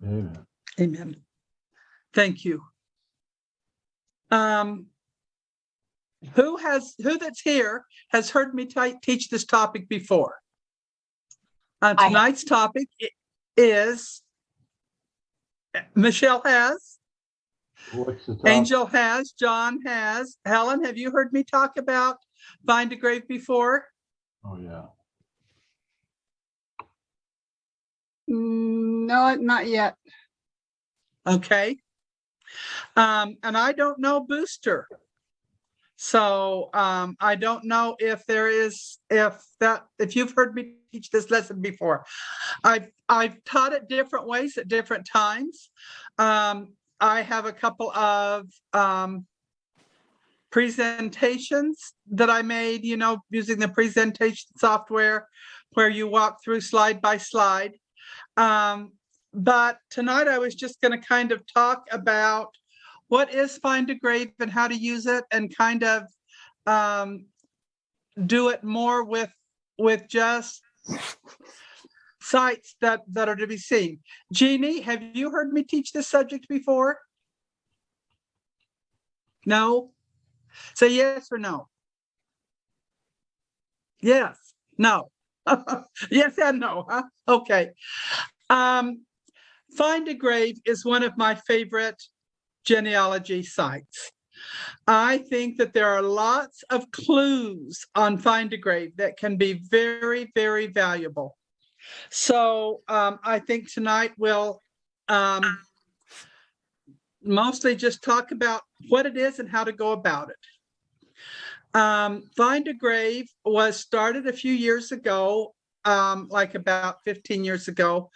Amen. Amen. Thank you. Who that's here has heard me teach this topic before? Tonight's topic is Michelle has, What's the topic? Angel has, John has. Helen, have you heard me talk about Find a Grave before? Oh, yeah. No, not yet. Okay. And I don't know Booster. So I don't know if if you've heard me teach this lesson before. I've taught it different ways at different times. I have a couple of presentations that I made, using the presentation software where you walk through slide by slide. But tonight I was just going to kind of talk about what is Find a Grave and how to use it, and kind of do it more with just sites that are to be seen. Jeannie, have you heard me teach this subject before? No? Say yes or no. Yes, no. Yes and no, huh? Okay. Find a Grave is one of my favorite genealogy sites. I think that there are lots of clues on Find a Grave that can be very, very valuable. So I think tonight we'll mostly just talk about what it is and how to go about it. Find a Grave was started a few years ago, like about 15 years ago,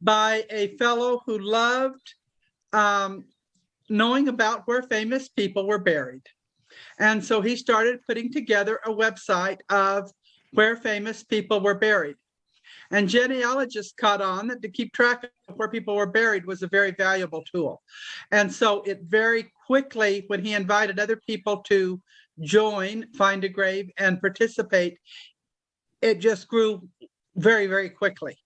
by a fellow who loved knowing about where famous people were buried. And so he started putting together a website of where famous people were buried. And genealogists caught on that to keep track of where people were buried was a very valuable tool. And so it very quickly, when he invited other people to join Find a Grave and participate, it just grew very, very quickly.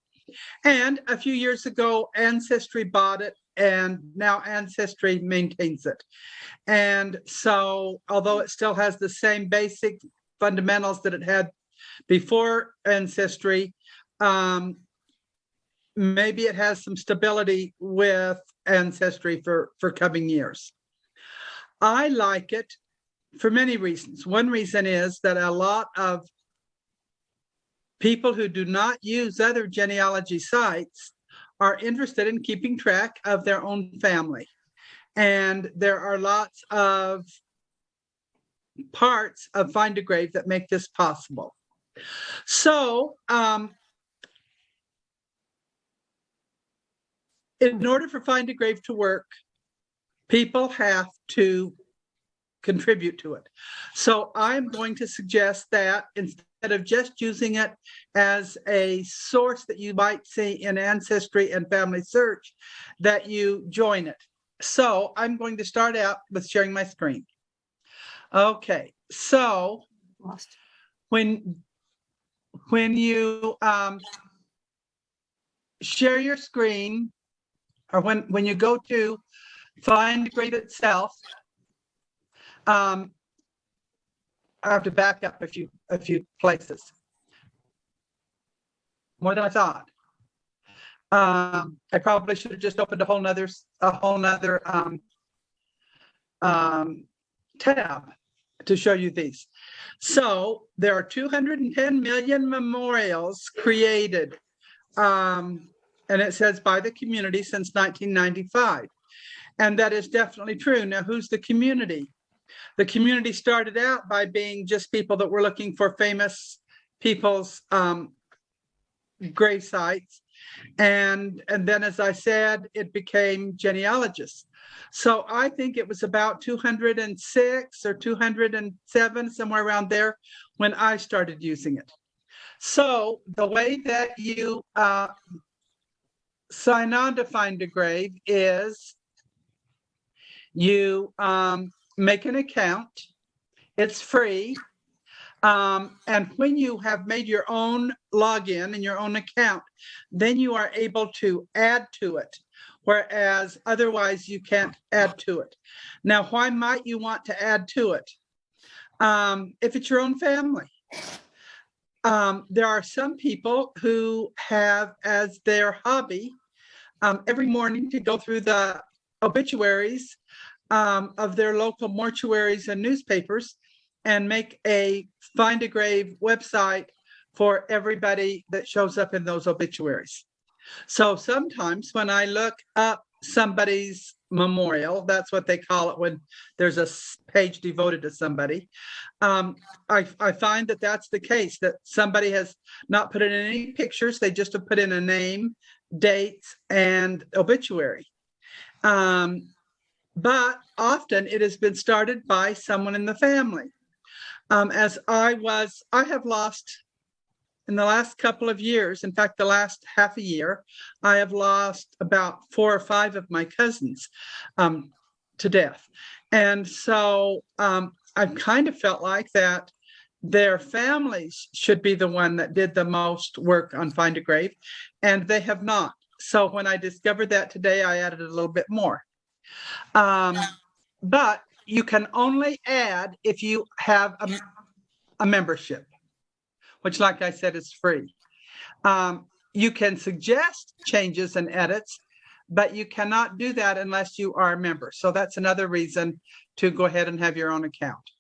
And a few years ago, Ancestry bought it, and now Ancestry maintains it. And so, although it still has the same basic fundamentals that it had before Ancestry, maybe it has some stability with Ancestry for coming years. I like it for many reasons. One reason is that a lot of people who do not use other genealogy sites are interested in keeping track of their own family. And there are lots of parts of Find a Grave that make this possible. So, in order for Find a Grave to work, people have to contribute to it. So I'm going to suggest that instead of just using it as a source that you might see in Ancestry and Family Search, that you join it. So I'm going to start out with sharing my screen. Okay, so when you share your screen, or when you go to Find a Grave itself, I have to back up a few places. More than I thought. I probably should have just opened a whole nother tab to show you these. So there are 210 million memorials created, and it says by the community since 1995. And that is definitely true. Now, who's the community? The community started out by being just people that were looking for famous people's grave sites. And then, as I said, it became genealogists. So I think it was about 206 or 207, somewhere around there, when I started using it. So the way that you sign on to Find a Grave is you make an account. It's free. And when you have made your own login and your own account, then you are able to add to it whereas otherwise you can't add to it. Now, why might you want to add to it? If it's your own family. There are some people who have as their hobby every morning to go through the obituaries of their local mortuaries and newspapers and make a Find a Grave website for everybody that shows up in those obituaries. So sometimes when I look up somebody's memorial, that's what they call it when there's a page devoted to somebody, I find that that's the case, that somebody has not put in any pictures, they just have put in a name, dates, and obituary. But often it has been started by someone in the family. As I have lost in the last couple of years, in fact, the last half a year, I have lost about 4 or 5 of my cousins to death. And so I've kind of felt like that their families should be the one that did the most work on Find a Grave, and they have not. So when I discovered that today, I added a little bit more. But you can only add if you have a membership, which, like I said, is free. You can suggest changes and edits, but you cannot do that unless you are a member. So that's another reason to go ahead and have your own account.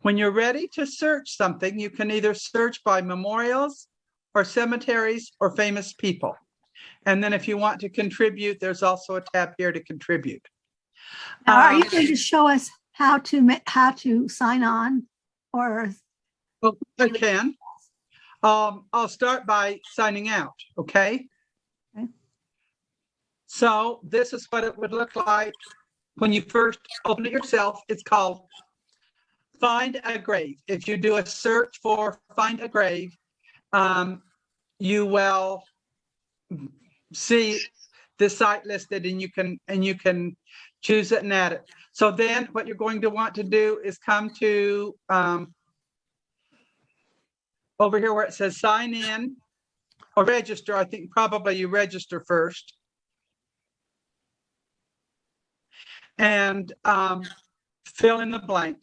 When you're ready to search something, you can either search by memorials or cemeteries or famous people. And then if you want to contribute, there's also a tab here to contribute. Now, are you going to show us how to sign on, or? Oh, I can. I'll start by signing out, okay? Okay. So this is what it would look like when you first open it yourself. It's called Find a Grave. If you do a search for Find a Grave, you will see the site listed, and you can choose it and add it. So then what you're going to want to do is come to over here where it says sign in or register. I think probably you register first. And fill in the blank.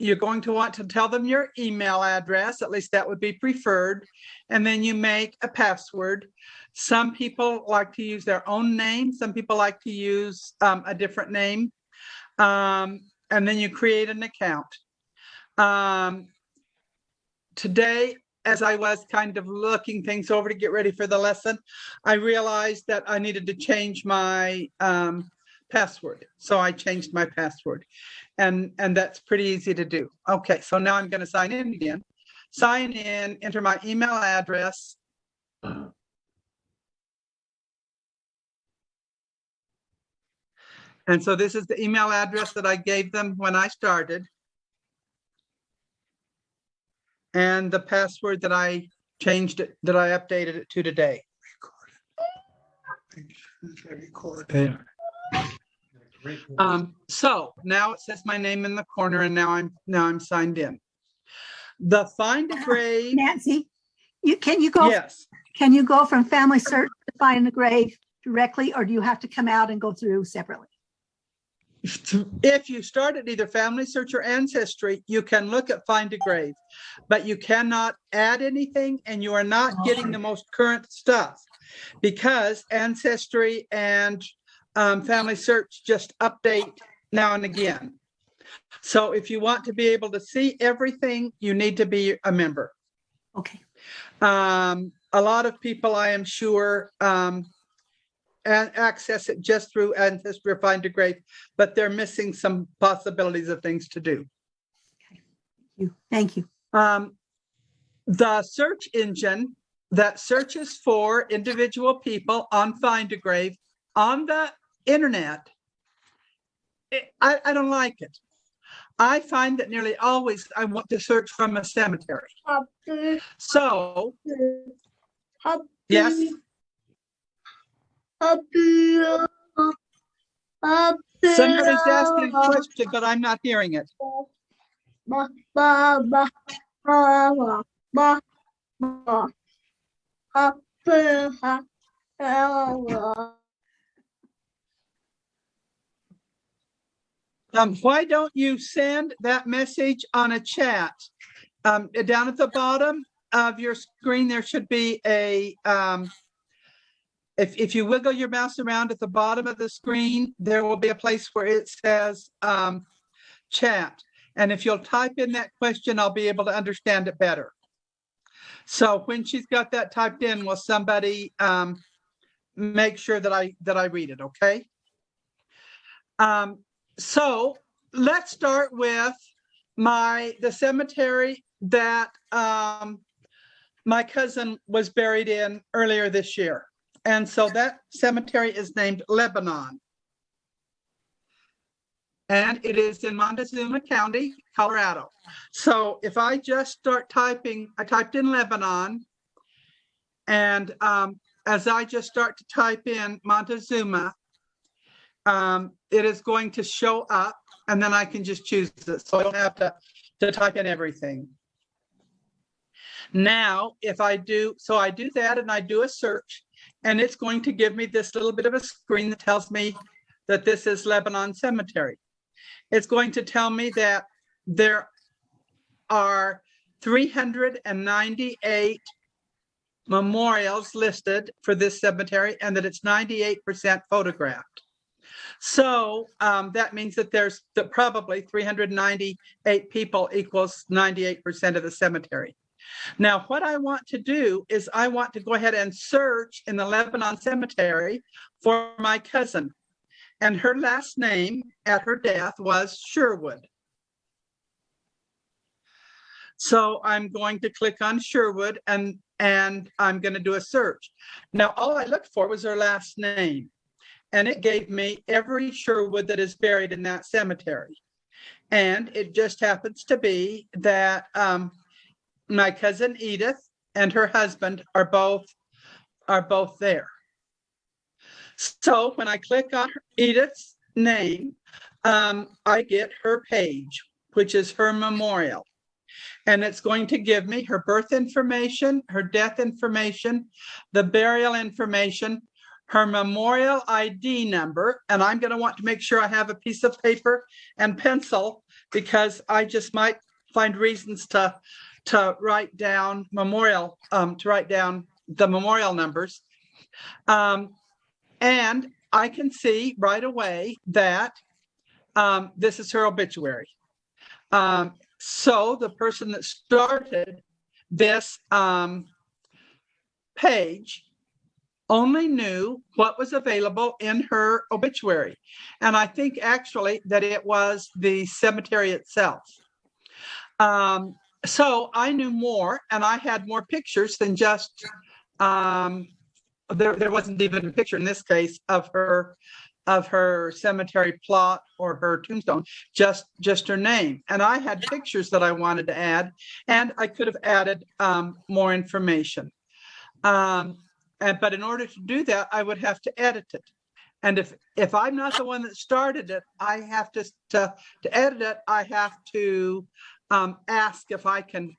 You're going to want to tell them your email address, at least that would be preferred. And then you make a password. Some people like to use their own name. Some people like to use a different name. And then you create an account. Today, as I was kind of looking things over to get ready for the lesson, I realized that I needed to change my password. So I changed my password, and that's pretty easy to do. Okay, so now I'm going to sign in again. Sign in, enter my email address. And so this is the email address that I gave them when I started. And the password that I changed it, that I updated it to today. So now it says my name in the corner, and now I'm signed in. The Find a Grave. Nancy, can you go? Yes. Can you go from Family Search to Find a Grave directly, or do you have to come out and go through separately? If you start at either Family Search or Ancestry, you can look at Find a Grave, but you cannot add anything, and you are not getting the most current stuff, because Ancestry and Family Search just update now and again. So if you want to be able to see everything, you need to be a member. Okay. A lot of people, I am sure, access it just through Ancestry or Find a Grave, but they're missing some possibilities of things to do. Okay. Thank you. The search engine that searches for individual people on Find a Grave on the internet, I don't like it. I find that nearly always I want to search from a cemetery. So, yes. Somebody's asking a question, but I'm not hearing it. Why don't you send that message on a chat? Down at the bottom of your screen, there should be a, if you wiggle your mouse around at the bottom of the screen, there will be a place where it says chat. And if you'll type in that question, I'll be able to understand it better. So when she's got that typed in, will somebody make sure that I read it, okay? So let's start with the cemetery that my cousin was buried in earlier this year. And so that cemetery is named Lebanon. And it is in Montezuma County, Colorado. So if I just start typing, I typed in Lebanon, and as I just start to type in Montezuma, it is going to show up, and then I can just choose it. So I don't have to type in everything. Now, if I do, so I do that and I do a search, and it's going to give me this little bit of a screen that tells me that this is Lebanon Cemetery. It's going to tell me that there are 398 memorials listed for this cemetery, and that it's 98% photographed. So that means that there's probably 398 people equals 98% of the cemetery. Now, what I want to do is I want to go ahead and search in the Lebanon Cemetery for my cousin. And her last name at her death was Sherwood. So I'm going to click on Sherwood, and I'm going to do a search. Now, all I looked for was her last name. And it gave me every Sherwood that is buried in that cemetery. And it just happens to be that my cousin Edith and her husband are both there. So when I click on Edith's name, I get her page, which is her memorial. And it's going to give me her birth information, her death information, the burial information, her memorial ID number, and I'm going to want to make sure I have a piece of paper and pencil, because I just might find reasons to write down the memorial numbers. And I can see right away that this is her obituary. So the person that started this page only knew what was available in her obituary. And I think actually that it was the cemetery itself. So I knew more, and I had more pictures than just, there wasn't even a picture in this case of her cemetery plot or her tombstone, just her name. And I had pictures that I wanted to add, and I could have added more information. But in order to do that, I would have to edit it. And if I'm not the one that started it, I have to edit it, I have to ask if I can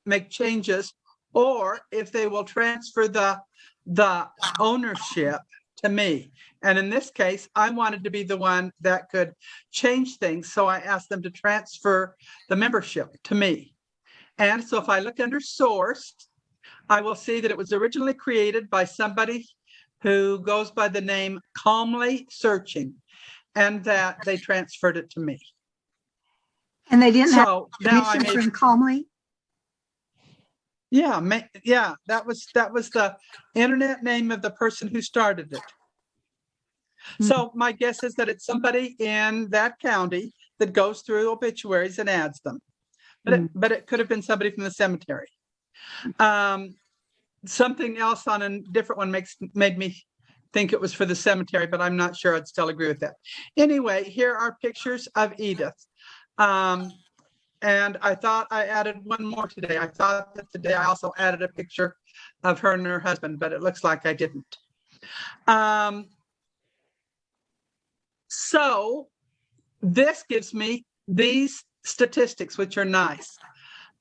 make changes, or if they will transfer the ownership to me. And in this case, I wanted to be the one that could change things. So I asked them to transfer the membership to me. And so if I look under source, I will see that it was originally created by somebody who goes by the name Calmly Searching, and that they transferred it to me. And they didn't have So now permission from Calmly? Yeah, that was the internet name of the person who started it. So my guess is that it's somebody in that county that goes through obituaries and adds them. But it could have been somebody from the cemetery. Something else on a different one made me think it was for the cemetery, but I'm not sure I'd still agree with that. Anyway, here are pictures of Edith. And I thought I added one more today. I thought that today I also added a picture of her and her husband, but it looks like I didn't. So this gives me these statistics, which are nice.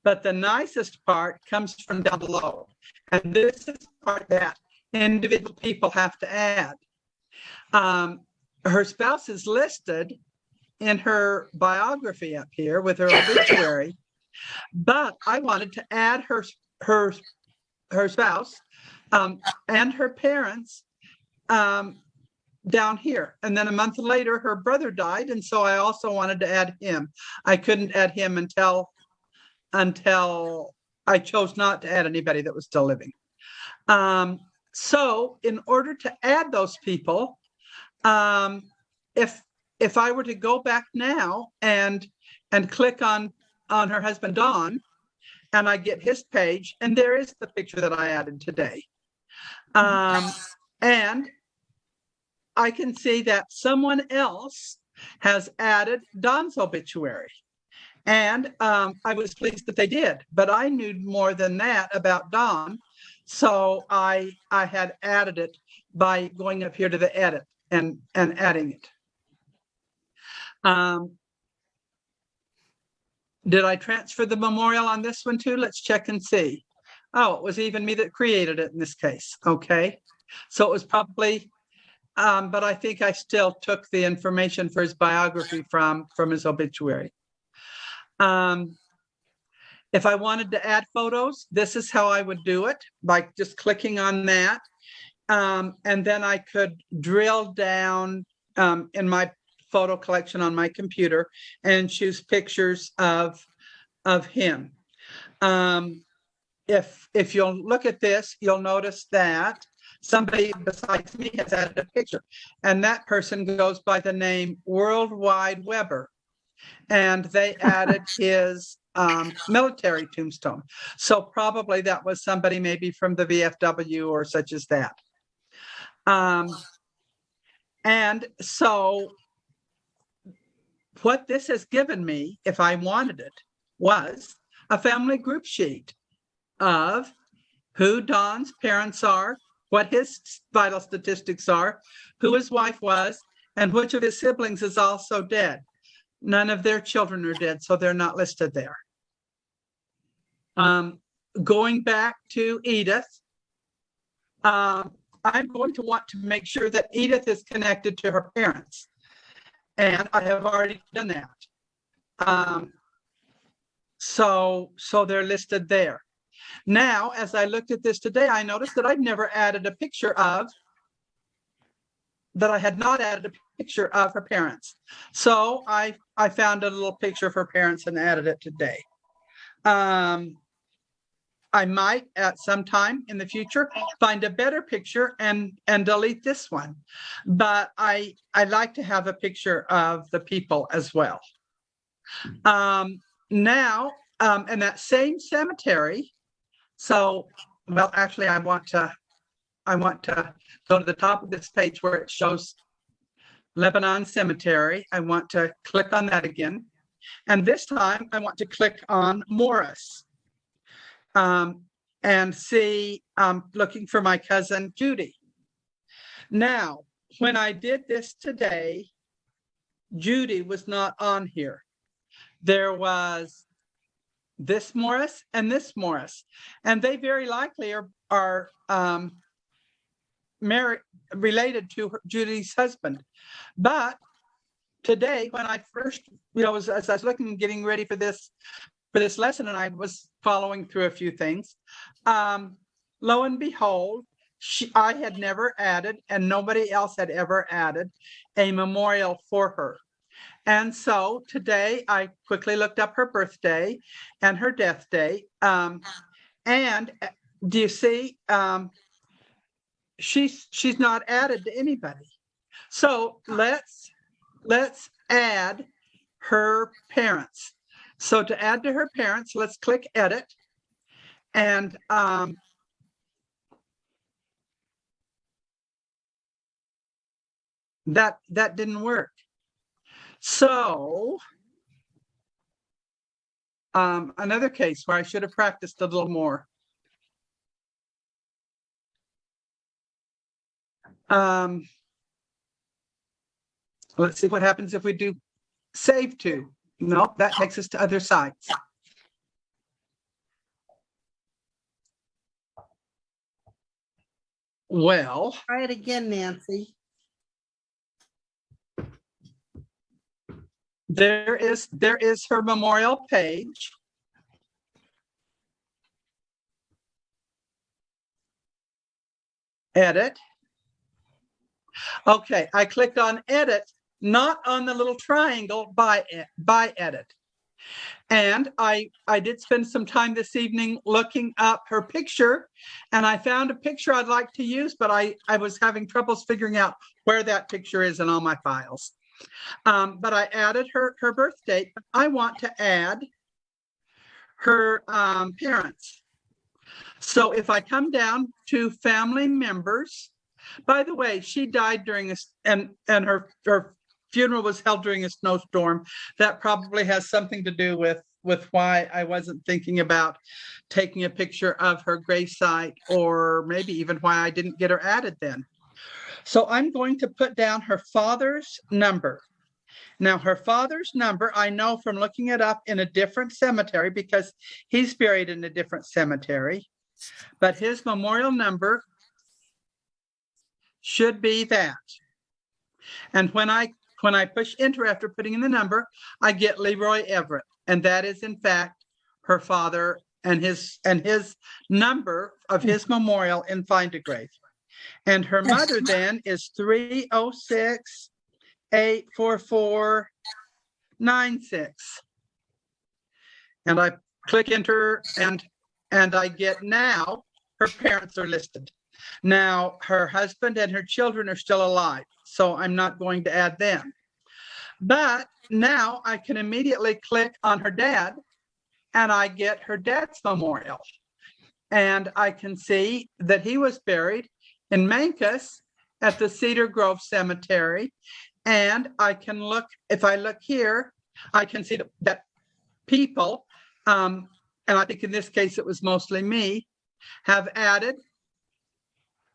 But the nicest part comes from down below. And this is the part that individual people have to add. Her spouse is listed in her biography up here with her obituary, but I wanted to add her spouse and her parents down here. And then a month later, her brother died, and so I also wanted to add him. I couldn't add him until I chose not to add anybody that was still living. So in order to add those people, if I were to go back now and click on her husband Don, and I get his page, and there is the picture that I added today. And I can see that someone else has added Don's obituary. And I was pleased that they did, but I knew more than that about Don. So I had added it by going up here to the edit and adding it. Did I transfer the memorial on this one too? Let's check and see. Oh, it was even me that created it in this case. Okay. So it was probably, but I think I still took the information for his biography from his obituary. If I wanted to add photos, this is how I would do it, by just clicking on that. And then I could drill down in my photo collection on my computer and choose pictures of him. If you'll look at this, you'll notice that somebody besides me has added a picture, and that person goes by the name Worldwide Weber, and they added his military tombstone. So probably that was somebody maybe from the VFW or such as that. And so what this has given me, if I wanted it, was a family group sheet of who Don's parents are, what his vital statistics are, who his wife was, and which of his siblings is also dead. None of their children are dead, so they're not listed there. Going back to Edith, I'm going to want to make sure that Edith is connected to her parents. And I have already done that. So they're listed there. Now, as I looked at this today, I noticed that I've never added a picture of, that I had not added a picture of her parents. So I found a little picture of her parents and added it today. I might at some time in the future find a better picture and delete this one, but I like to have a picture of the people as well. Now, in that same cemetery, so, well, actually I want to go to the top of this page where it shows Lebanon Cemetery. I want to click on that again. And this time I want to click on Morris. And see, looking for my cousin Judy. Now, when I did this today, Judy was not on here. There was this Morris and this Morris, and they very likely are married, related to Judy's husband. But today, when I first, as I was looking, getting ready for this lesson, and I was following through a few things, lo and behold, I had never added, and nobody else had ever added, a memorial for her. And so today I quickly looked up her birthday and her death date. And do you see, she's not added to anybody. So let's add her parents. So to add to her parents, let's click edit, and that didn't work. So another case where I should have practiced a little more. Let's see what happens if we do save to. No, that takes us to other sites. Well, Try it again, Nancy. there is her memorial page. Edit. Okay, I clicked on edit, not on the little triangle by edit. And I did spend some time this evening looking up her picture, and I found a picture I'd like to use, but I was having troubles figuring out where that picture is in all my files. But I added her birth date. I want to add her parents. So if I come down to family members, by the way, she died during this, and her funeral was held during a snowstorm. That probably has something to do with why I wasn't thinking about taking a picture of her gravesite, or maybe even why I didn't get her added then. So I'm going to put down her father's number. Now, her father's number, I know from looking it up in a different cemetery, because he's buried in a different cemetery, but his memorial number should be that. And when I push enter after putting in the number, I get Leroy Everett, and that is in fact her father and his number of his memorial in Find a Grave. And her mother then is 306-844-96. And I click enter, and I get now her parents are listed. Now, her husband and her children are still alive, so I'm not going to add them. But now I can immediately click on her dad, and I get her dad's memorial. And I can see that he was buried in Mancus at the Cedar Grove Cemetery. And I can look, if I look here, I can see that people, and I think in this case it was mostly me, have added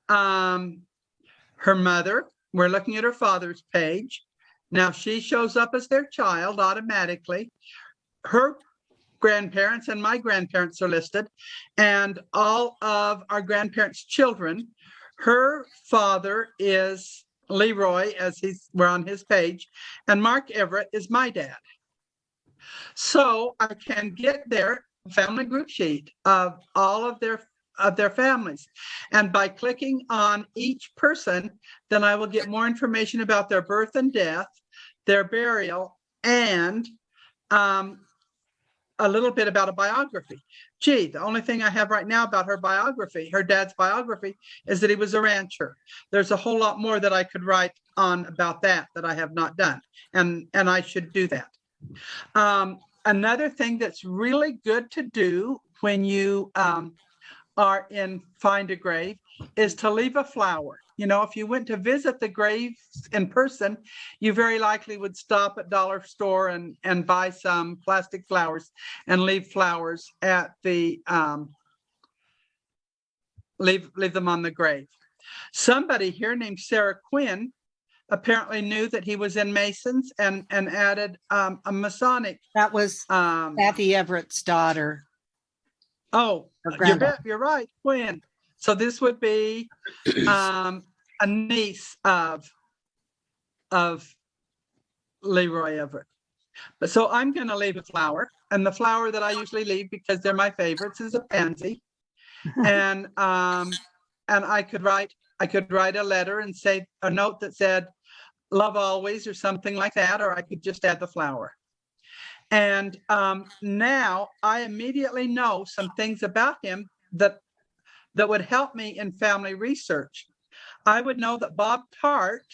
her mother. We're looking at her father's page. Now she shows up as their child automatically. Her grandparents and my grandparents are listed, and all of our grandparents' children. Her father is Leroy, as we're on his page, and Mark Everett is my dad. So I can get their family group sheet of all of their families. And by clicking on each person, then I will get more information about their birth and death, their burial, and a little bit about a biography. Gee, the only thing I have right now about her biography, her dad's biography, is that he was a rancher. There's a whole lot more that I could write on about that I have not done. And I should do that. Another thing that's really good to do when you are in Find a Grave is to leave a flower. You know, if you went to visit the graves in person, you very likely would stop at dollar store and buy some plastic flowers and leave flowers at the leave them on the grave. Somebody here named Sarah Quinn apparently knew that he was in Masons and added a Masonic. That was Kathy Everett's daughter. Oh, you're right, Quinn. So this would be a niece of Leroy Everett. But so I'm going to leave a flower, and the flower that I usually leave, because they're my favorites, is a pansy. And I could write a letter and say a note that said "Love always" or something like that, or I could just add the flower. And now I immediately know some things about him that would help me in family research. I would know that Bob Tart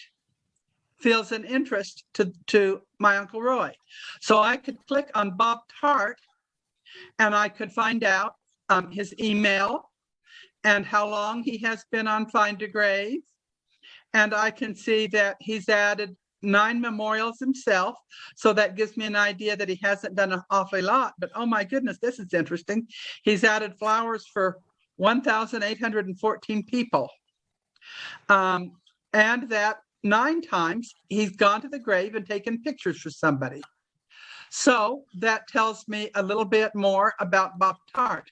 feels an interest to my Uncle Roy. So I could click on Bob Tart, and I could find out his email and how long he has been on Find a Grave. And I can see that he's added 9 memorials himself. So that gives me an idea that he hasn't done an awfully lot. But oh my goodness, this is interesting. He's added flowers for 1,814 people. And that 9 times he's gone to the grave and taken pictures for somebody. So that tells me a little bit more about Bob Tart.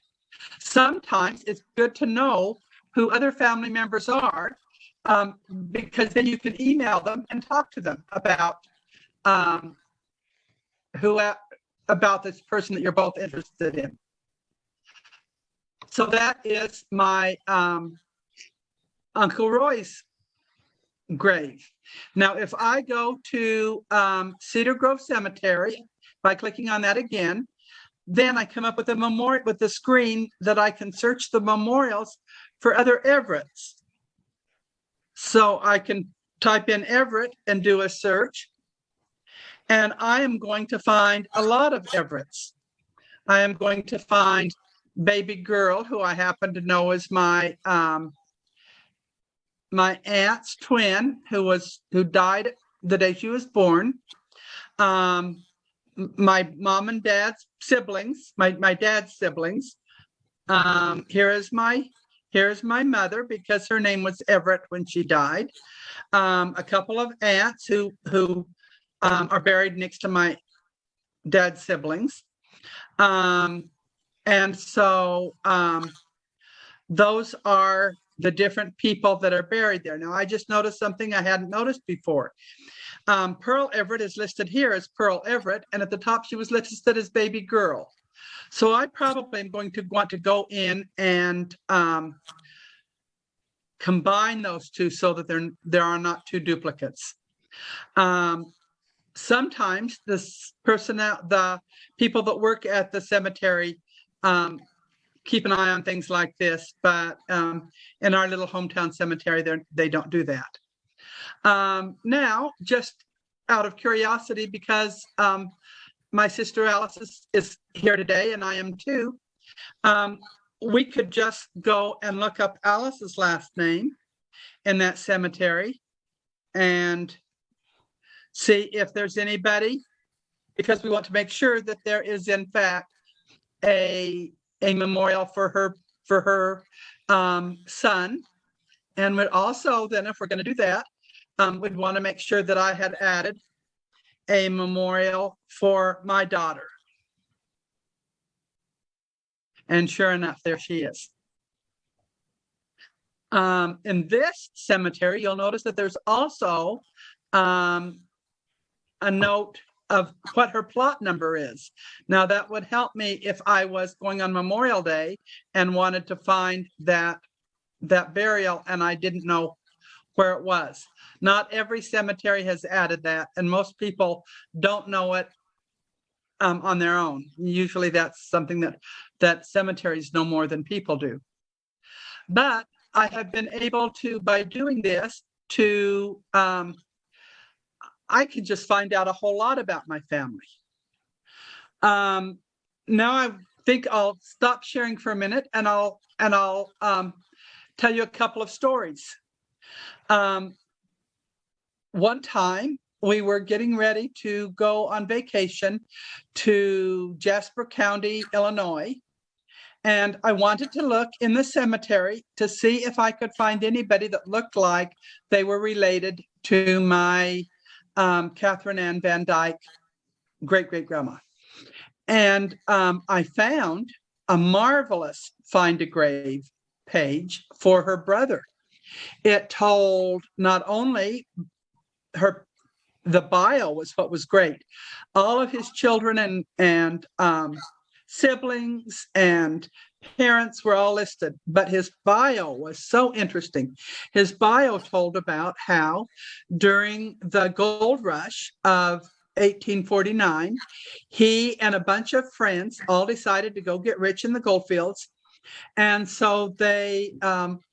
Sometimes it's good to know who other family members are, because then you can email them and talk to them about about this person that you're both interested in. So that is my Uncle Roy's grave. Now, if I go to Cedar Grove Cemetery, by clicking on that again, then I come up with a memorial with the screen that I can search the memorials for other Everetts. So I can type in Everett and do a search. And I am going to find a lot of Everetts. I am going to find baby girl, who I happen to know is my my aunt's twin, who died the day she was born. My mom and dad's siblings, my dad's siblings. Here is my mother, because her name was Everett when she died. A couple of aunts who are buried next to my dad's siblings. And so those are the different people that are buried there. Now, I just noticed something I hadn't noticed before. Pearl Everett is listed here as Pearl Everett, and at the top she was listed as baby girl. So I probably am going to want to go in and combine those two so that there are not two duplicates. Sometimes the people that work at the cemetery keep an eye on things like this, but in our little hometown cemetery, they don't do that. Now, just out of curiosity, because my sister Alice is here today, and I am too, we could just go and look up Alice's last name in that cemetery and see if there's anybody, because we want to make sure that there is in fact a memorial for her son. And we'd also then, if we're going to do that, we'd want to make sure that I had added a memorial for my daughter. And sure enough, there she is. In this cemetery, you'll notice that there's also a note of what her plot number is. Now, that would help me if I was going on Memorial Day and wanted to find that burial and I didn't know where it was. Not every cemetery has added that, and most people don't know it on their own. Usually that's something that cemeteries know more than people do. But I have been able to, by doing this, to I can just find out a whole lot about my family. Now I think I'll stop sharing for a minute, and I'll tell you a couple of stories. One time we were getting ready to go on vacation to Jasper County, Illinois, and I wanted to look in the cemetery to see if I could find anybody that looked like they were related to my Catherine Ann Van Dyke great-great-grandma. And I found a marvelous Find a Grave page for her brother. It told not only the bio was what was great. All of his children and siblings and parents were all listed, but his bio was so interesting. His bio told about how during the gold rush of 1849, he and a bunch of friends all decided to go get rich in the gold fields. And so they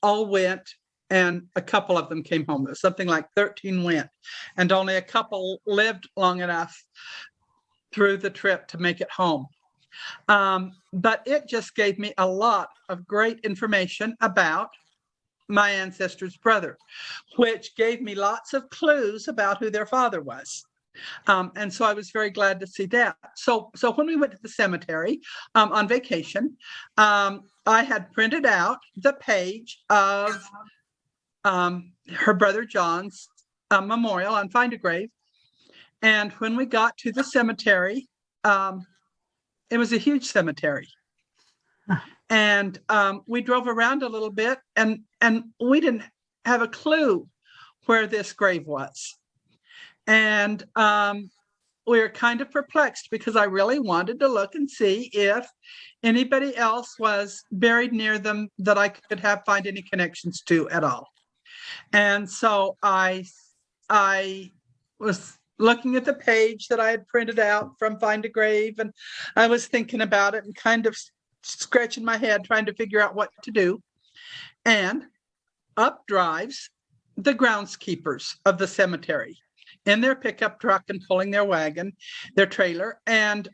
all went, and a couple of them came home. It was something like 13 went, and only a couple lived long enough through the trip to make it home. But it just gave me a lot of great information about my ancestor's brother, which gave me lots of clues about who their father was. And so I was very glad to see that. So when we went to the cemetery on vacation, I had printed out the page of her brother John's memorial on Find a Grave. And when we got to the cemetery, it was a huge cemetery. Huh. And we drove around a little bit, and we didn't have a clue where this grave was. And we were kind of perplexed because I really wanted to look and see if anybody else was buried near them that I could find any connections to at all. And so I was looking at the page that I had printed out from Find a Grave, and I was thinking about it and kind of scratching my head trying to figure out what to do. And up drives the groundskeepers of the cemetery in their pickup truck and pulling their wagon, their trailer. And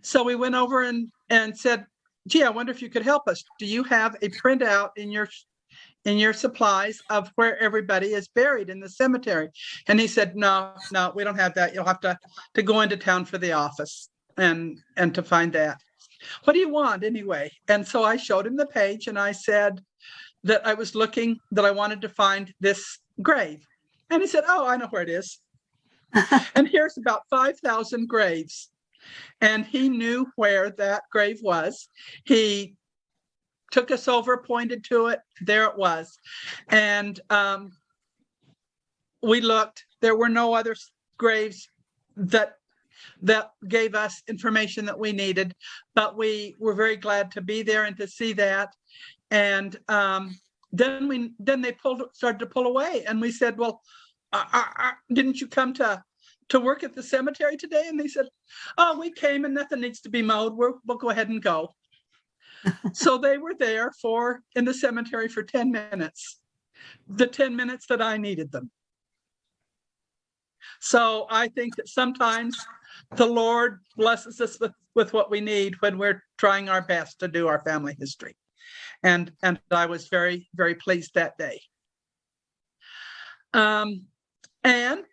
so we went over and said, gee, I wonder if you could help us. Do you have a printout in your supplies of where everybody is buried in the cemetery? And he said, no, we don't have that. You'll have to go into town for the office and to find that. What do you want anyway? And so I showed him the page and I said that I was looking, that I wanted to find this grave. And he said, oh, I know where it is. And here's about 5,000 graves. And he knew where that grave was. He took us over, pointed to it. There it was. And we looked. There were no other graves that gave us information that we needed. But we were very glad to be there and to see that. And then they started to pull away. And we said, well, didn't you come to work at the cemetery today? And they said, oh, we came and nothing needs to be mowed. We'll go ahead and go. So they were there in the cemetery for 10 minutes, the 10 minutes that I needed them. So I think that sometimes the Lord blesses us with what we need when we're trying our best to do our family history. And I was very, very pleased that day. And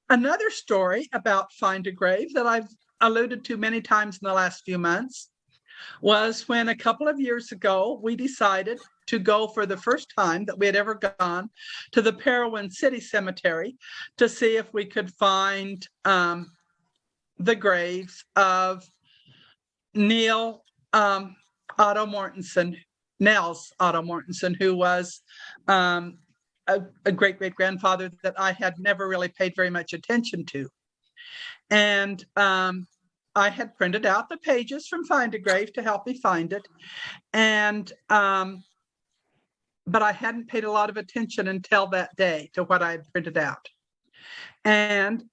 another story about Find a Grave that I've alluded to many times in the last few months was when a couple of years ago, we decided to go for the first time that we had ever gone to the Parowan City Cemetery to see if we could find the graves of Nels Otto Mortensen, who was a great-great-grandfather that I had never really paid very much attention to. And I had printed out the pages from Find a Grave to help me find it. And but I hadn't paid a lot of attention until that day to what I had printed out. And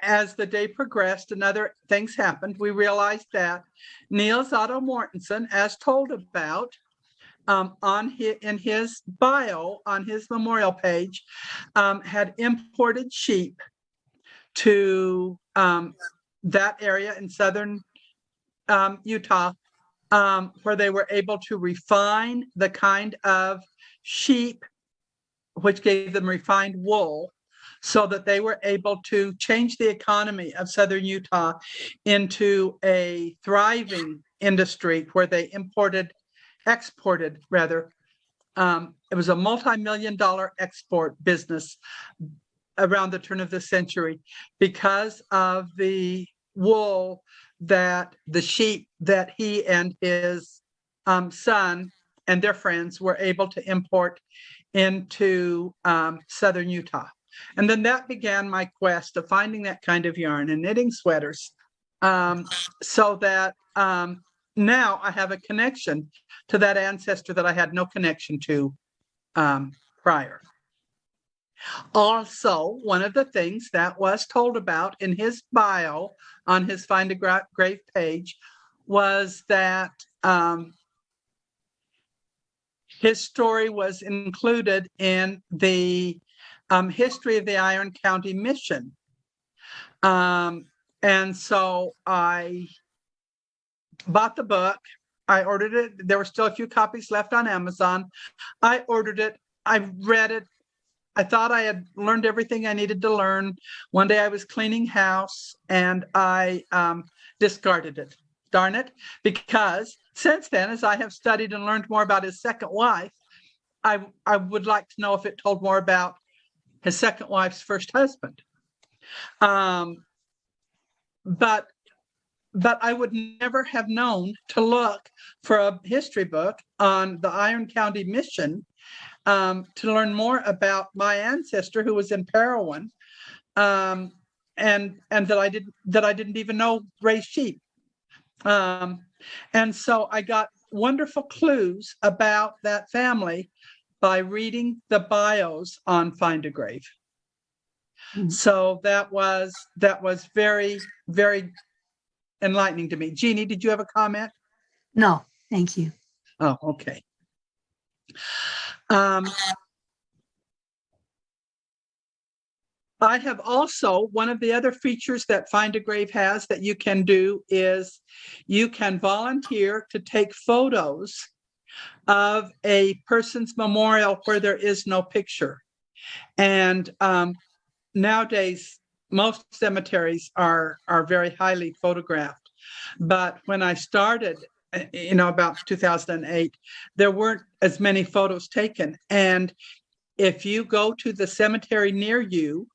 as the day progressed and other things happened, we realized that Nels Otto Mortensen, as told about in his bio on his memorial page, had imported sheep to that area in southern Utah, where they were able to refine the kind of sheep which gave them refined wool, so that they were able to change the economy of southern Utah into a thriving industry where they exported rather. It was a multi-million-dollar export business around the turn of the century because of the wool that the sheep that he and his son and their friends were able to import into southern Utah. And then that began my quest of finding that kind of yarn and knitting sweaters, so that now I have a connection to that ancestor that I had no connection to prior. Also, one of the things that was told about in his bio on his Find a Grave page was that his story was included in the history of the Iron County Mission. And so I bought the book. I ordered it. There were still a few copies left on Amazon. I ordered it. I read it. I thought I had learned everything I needed to learn. One day I was cleaning house and I discarded it. Darn it. Because since then, as I have studied and learned more about his second wife, I would like to know if it told more about his second wife's first husband. But but I would never have known to look for a history book on the Iron County Mission to learn more about my ancestor who was in Parowan, and that I didn't even know raised sheep. And so I got wonderful clues about that family by reading the bios on Find a Grave. Mhm. So that was very, very enlightening to me. Jeannie, did you have a comment? No, thank you. Oh, okay. I have also, one of the other features that Find a Grave has that you can do is you can volunteer to take photos of a person's memorial where there is no picture. And nowadays, most cemeteries are very highly photographed. But when I started, about 2008, there weren't as many photos taken. And if you go to the cemetery near you,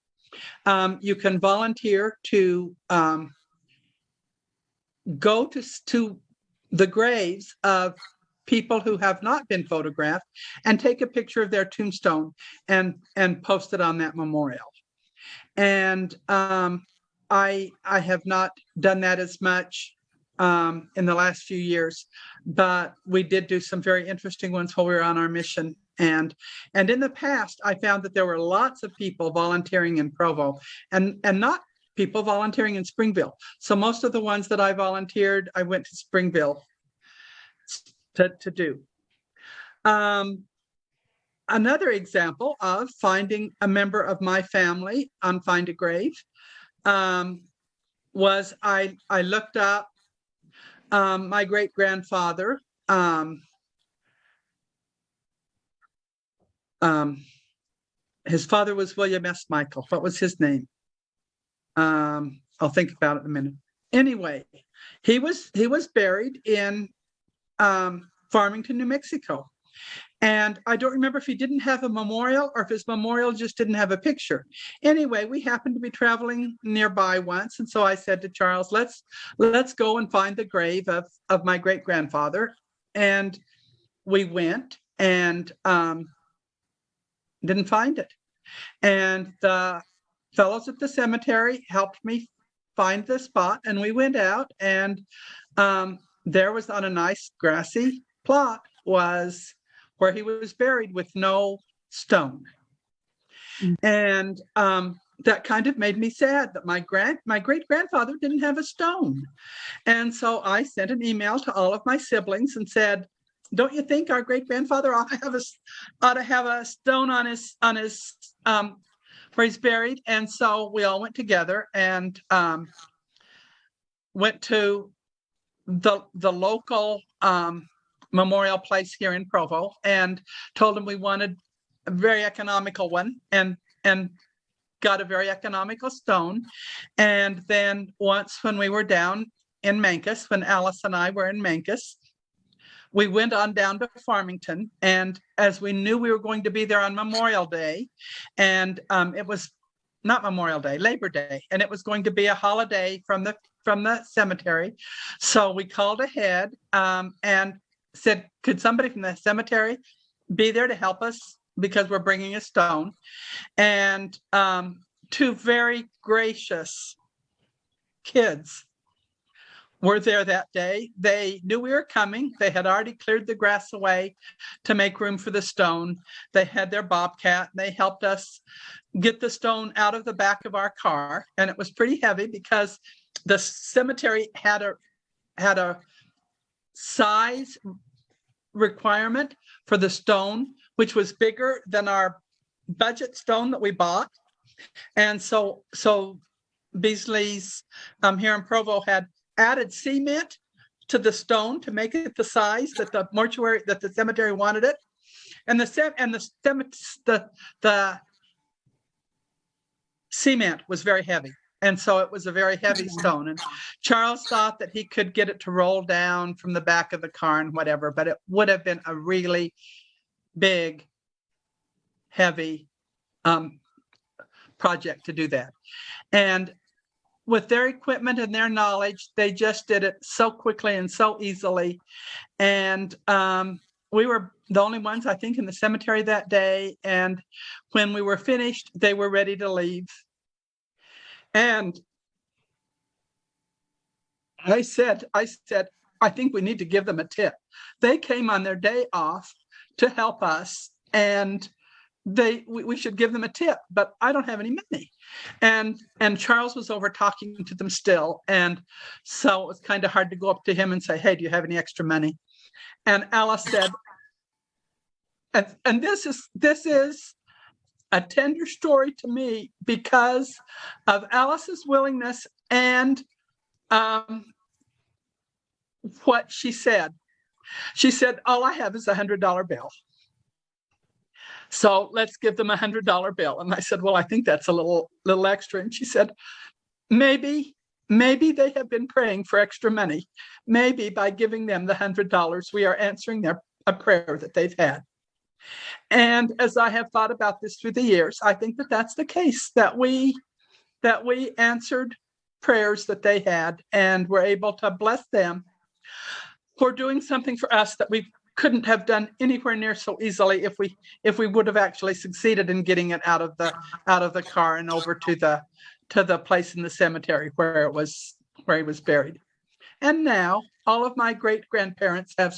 you can volunteer to go to the graves of people who have not been photographed and take a picture of their tombstone and post it on that memorial. And I have not done that as much in the last few years, but we did do some very interesting ones while we were on our mission. And in the past, I found that there were lots of people volunteering in Provo and not people volunteering in Springville. So most of the ones that I volunteered, I went to Springville to do. Another example of finding a member of my family on Find a Grave was I looked up my great-grandfather. His father was William S. Michael. What was his name? I'll think about it in a minute. Anyway, he was buried in Farmington, New Mexico. And I don't remember if he didn't have a memorial or if his memorial just didn't have a picture. Anyway, we happened to be traveling nearby once. And so I said to Charles, let's go and find the grave of my great-grandfather. And we went and didn't find it. And the fellows at the cemetery helped me find the spot. And we went out and there was on a nice grassy plot was where he was buried with no stone. And that kind of made me sad that my great-grandfather didn't have a stone. And so I sent an email to all of my siblings and said, don't you think our great-grandfather ought to have a stone on his where he's buried? And so we all went together and went to the local memorial place here in Provo and told them we wanted a very economical one and got a very economical stone. And then once when we were down in Mancos, when Alice and I were in Mancos, we went on down to Farmington. And as we knew we were going to be there on Memorial Day, and it was not Memorial Day, Labor Day, and it was going to be a holiday from the cemetery. So we called ahead and said, could somebody from the cemetery be there to help us because we're bringing a stone? And two very gracious kids were there that day. They knew we were coming. They had already cleared the grass away to make room for the stone. They had their bobcat. They helped us get the stone out of the back of our car. And it was pretty heavy because the cemetery had a size requirement for the stone, which was bigger than our budget stone that we bought. And so Beasley's here in Provo had added cement to the stone to make it the size that the cemetery wanted it. And the cement was very heavy. And so it was a very heavy stone. And Charles thought that he could get it to roll down from the back of the car and whatever, but it would have been a really big, heavy project to do that. And with their equipment and their knowledge, they just did it so quickly and so easily. And we were the only ones, I think, in the cemetery that day. And when we were finished, they were ready to leave. And I said, I think we need to give them a tip. They came on their day off to help us, and we should give them a tip, but I don't have any money. And Charles was over talking to them still. And so it was kind of hard to go up to him and say, hey, do you have any extra money? And Alice said, and this is a tender story to me because of Alice's willingness and what she said. She said, all I have is $100 bill. So let's give them $100 bill. And I said, well, I think that's a little extra. And she said, maybe they have been praying for extra money. Maybe by giving them the $100, we are answering a prayer that they've had. And as I have thought about this through the years, I think that that's the case, that we answered prayers that they had and were able to bless them for doing something for us that we couldn't have done anywhere near so easily if we would have actually succeeded in getting it out of the car and over to the place in the cemetery where he was buried. And now all of my great grandparents have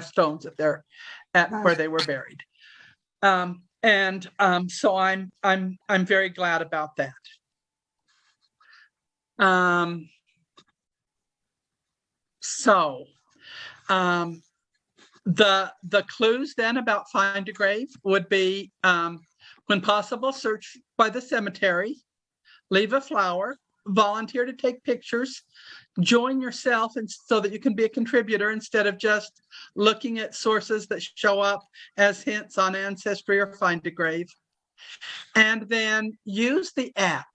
stones at where they were buried. So I'm very glad about that. The clues then about find a grave would be, when possible, search by the cemetery, leave a flower, volunteer to take pictures, join yourself, and so that you can be a contributor instead of just looking at sources that show up as hints on Ancestry or Find a Grave. And then use the app.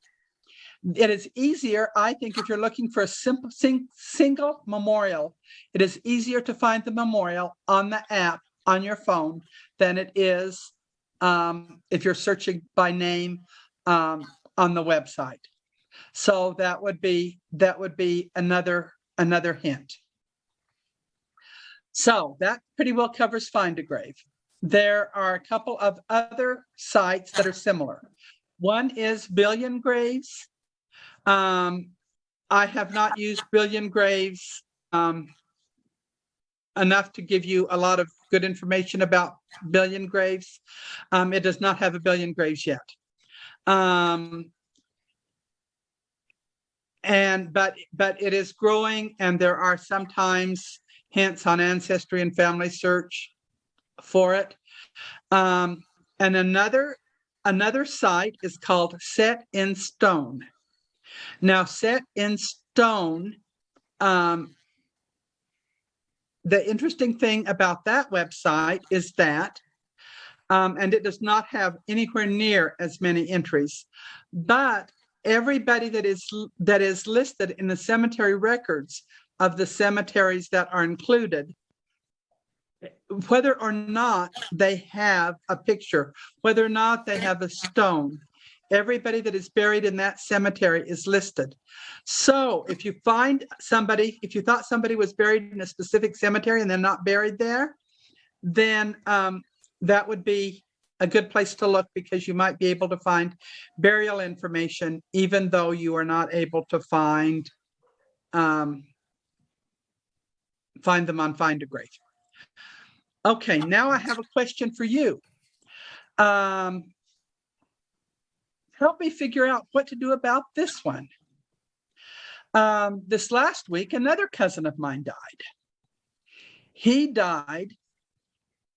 It is easier, I think, if you're looking for a simple single memorial, it is easier to find the memorial on the app on your phone than it is if you're searching by name on the website. So that would be another hint. So that pretty well covers Find a Grave. There are a couple of other sites that are similar. One is Billion Graves. I have not used Billion Graves enough to give you a lot of good information about Billion Graves. It does not have a Billion Graves yet. But it is growing, and there are sometimes hints on Ancestry and Family Search for it. And another site is called Set in Stone. Now, Set in Stone, the interesting thing about that website is that, and it does not have anywhere near as many entries, but everybody that is listed in the cemetery records of the cemeteries that are included, whether or not they have a picture, whether or not they have a stone, everybody that is buried in that cemetery is listed. So if you thought somebody was buried in a specific cemetery and they're not buried there, then that would be a good place to look, because you might be able to find burial information, even though you are not able to find them on Find a Grave. Okay, now I have a question for you. Help me figure out what to do about this one. This last week, another cousin of mine died. He died,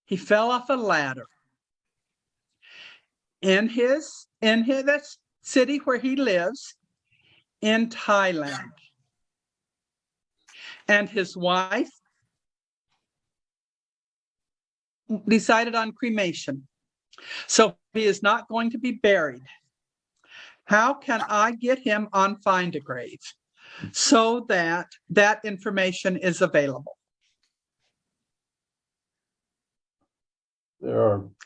he fell off a ladder in that city where he lives in Thailand. And his wife decided on cremation. So he is not going to be buried. How can I get him on Find a Grave so that that information is available?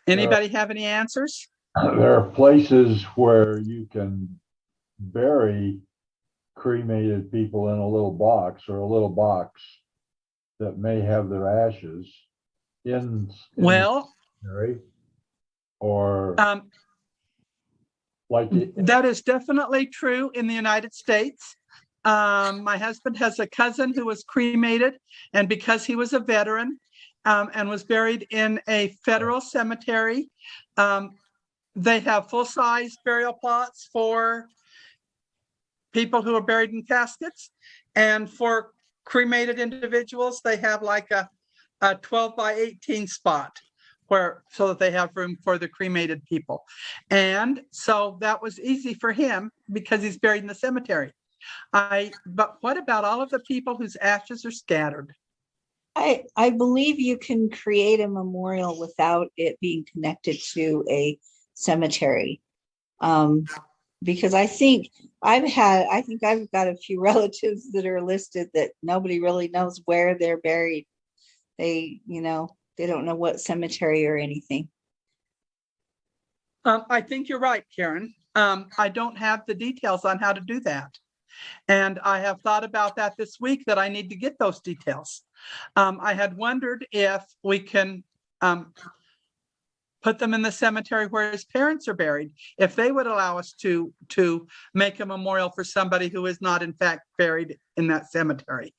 Anybody have any answers? There are places where you can bury cremated people in a little box or a little box that may have their ashes in the Well, cemetery, or um, like that is definitely true in the United States. My husband has a cousin who was cremated, and because he was a veteran, and was buried in a federal cemetery, they have full-size burial plots for people who are buried in caskets, and for cremated individuals, they have like a 12 by 18 spot so that they have room for the cremated people. And so that was easy for him because he's buried in the cemetery. But what about all of the people whose ashes are scattered? I believe you can create a memorial without it being connected to a cemetery. Because I think I've got a few relatives that are listed that nobody really knows where they're buried. They don't know what cemetery or anything. I think you're right, Karen. I don't have the details on how to do that. And I have thought about that this week, that I need to get those details. I had wondered if we can put them in the cemetery where his parents are buried, if they would allow us to make a memorial for somebody who is not in fact buried in that cemetery.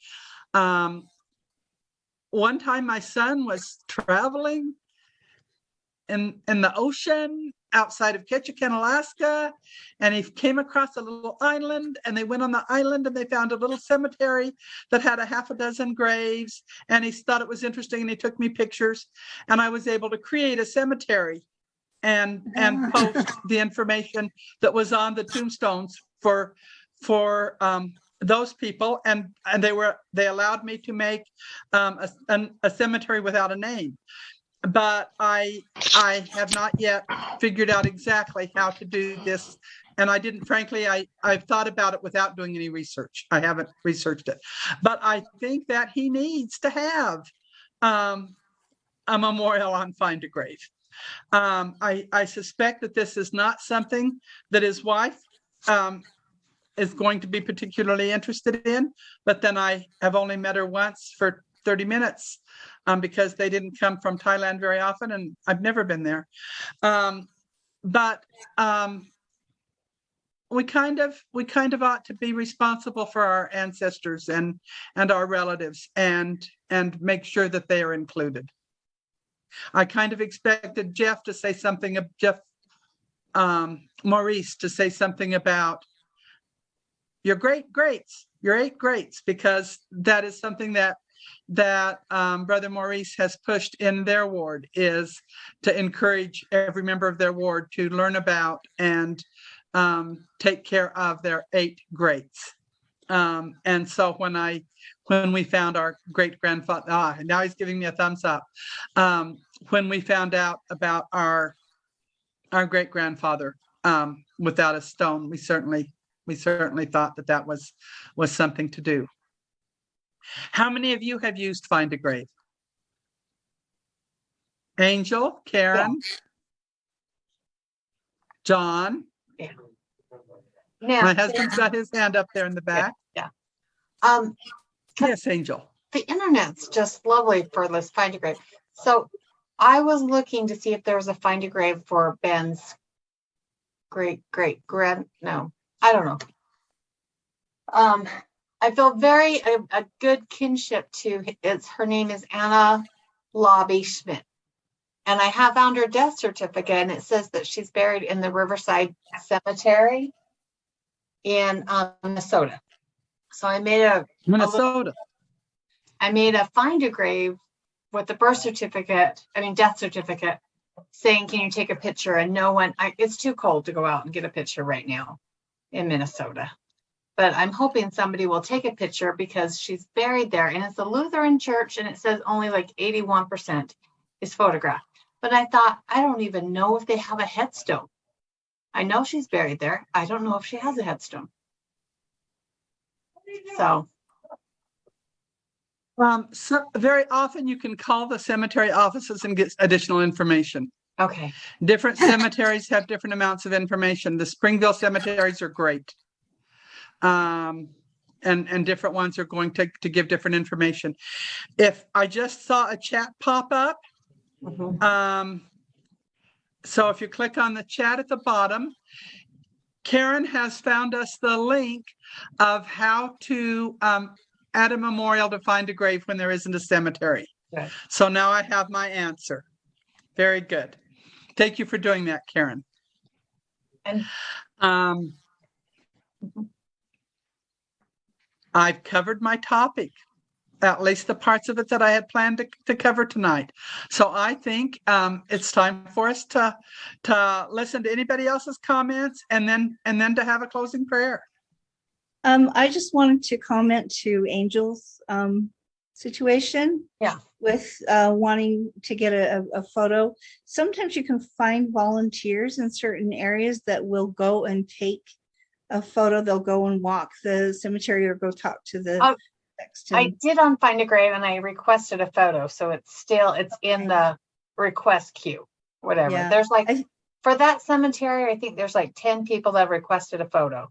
One time my son was traveling in the ocean outside of Ketchikan, Alaska, and he came across a little island, and they went on the island and they found a little cemetery that had a half a dozen graves, and he thought it was interesting, and he took me pictures, and I was able to create a cemetery and post the information that was on the tombstones for those people, and they allowed me to make a cemetery without a name. But I have not yet figured out exactly how to do this. And I didn't, frankly, I've thought about it without doing any research. I haven't researched it. But I think that he needs to have a memorial on Find a Grave. I suspect that this is not something that his wife is going to be particularly interested in. But then I have only met her once for 30 minutes because they didn't come from Thailand very often, and I've never been there. But we kind of ought to be responsible for our ancestors and our relatives and make sure that they are included. I kind of expected Jeff to say something, Maurice to say something about your great greats, your 8 greats, because that is something that Brother Maurice has pushed in their ward, is to encourage every member of their ward to learn about and take care of their 8 greats. And so when we found our great grandfather, now he's giving me a thumbs up. When we found out about our great grandfather without a stone, we certainly thought that was something to do. How many of you have used Find a Grave? Angel, Karen, John. Yeah. My husband's got his hand up there in the back. Yeah. Yes, Angel. The internet's just lovely for this Find a Grave. So I was looking to see if there was a Find a Grave for Ben's great grand. No, I don't know. I feel a good kinship to her name is Anna Lobby Schmidt. And I have found her death certificate, and it says that she's buried in the Riverside Cemetery in Minnesota. So I made a Find a Grave with the death certificate, saying, can you take a picture? And no one, it's too cold to go out and get a picture right now in Minnesota. But I'm hoping somebody will take a picture because she's buried there, and it's a Lutheran church, and it says only like 81% is photographed. But I thought, I don't even know if they have a headstone. I know she's buried there. I don't know if she has a headstone. So very often you can call the cemetery offices and get additional information. Okay. Different cemeteries have different amounts of information. The Springville cemeteries are great. And different ones are going to give different information. If I just saw a chat pop up, so if you click on the chat at the bottom, Karen has found us the link of how to add a memorial to find a grave when there isn't a cemetery. Good. So now I have my answer. Very good. Thank you for doing that, Karen. And I've covered my topic, at least the parts of it that I had planned to cover tonight. So I think it's time for us to listen to anybody else's comments and then to have a closing prayer. I just wanted to comment to Angel's situation. Yeah. With wanting to get a photo. Sometimes you can find volunteers in certain areas that will go and take a photo. They'll go and walk the cemetery or go talk to the Oh, sexton. I did on Find a Grave and I requested a photo, so it's in the request queue, whatever. Yeah. There's for that cemetery, I think there's 10 people that requested a photo.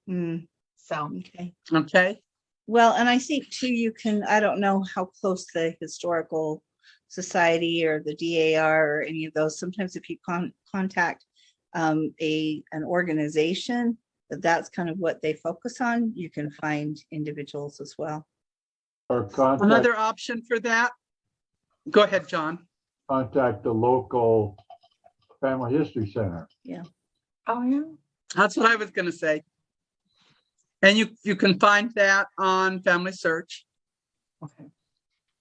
Mm, So okay. Okay. Well, and I think too, you can, I don't know how close the Historical Society or the DAR or any of those, sometimes if you contact an organization, that's kind of what they focus on, you can find individuals as well. Or contact Another option for that. Go ahead, John. the local family history center. oh yeah. That's what I was going to say. And you can find that on Family Search. Okay.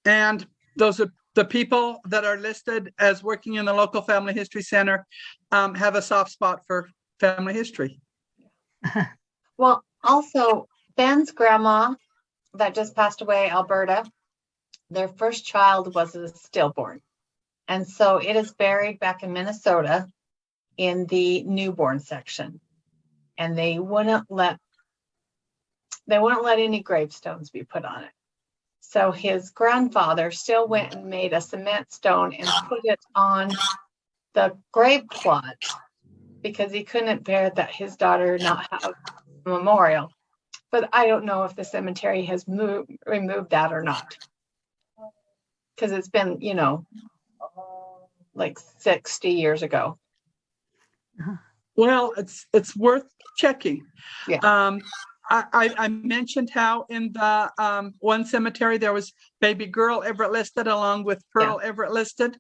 And those are the people that are listed as working in the local Family History Center have a soft spot for family history. Well, also Ben's grandma that just passed away, Alberta, their first child was a stillborn. And so it is buried back in Minnesota in the newborn section. And they wouldn't let any gravestones be put on it. So his grandfather still went and made a cement stone and put it on the grave plot because he couldn't bear that his daughter not have a memorial. But I don't know if the cemetery has removed that or not. Because it's been, 60 years ago. Well, it's worth checking. Yeah. I mentioned how in the one cemetery there was baby girl Everett listed along with Pearl Everett listed.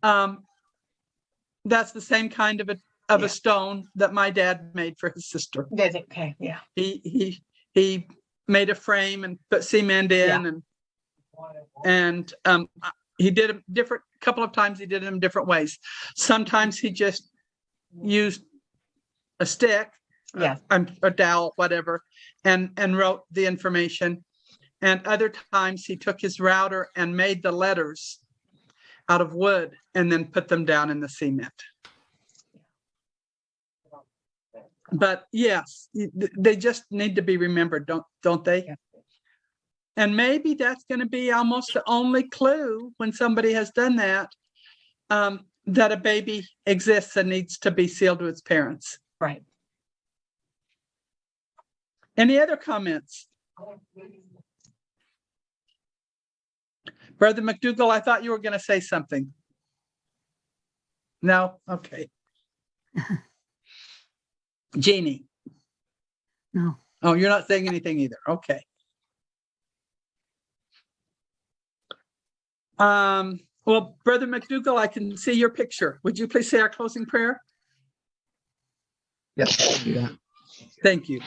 That's the same kind of a stone that my dad made for his sister. Okay, yeah. He made a frame and put cement in and he did them different couple of times. He did them different ways. Sometimes he just used a stick, a dowel, whatever, and wrote the information. And other times he took his router and made the letters out of wood and then put them down in the cement. But yes, they just need to be remembered, don't they? Yeah. And maybe that's going to be almost the only clue when somebody has done that, that a baby exists and needs to be sealed to its parents. Right. Any other comments? Brother McDougall, I thought you were going to say something. No? Okay. Jeannie? No. Oh, you're not saying anything either. Okay. Well, Brother McDougall, I can see your picture. Would you please say our closing prayer? Yes, I'll do that. Thank you.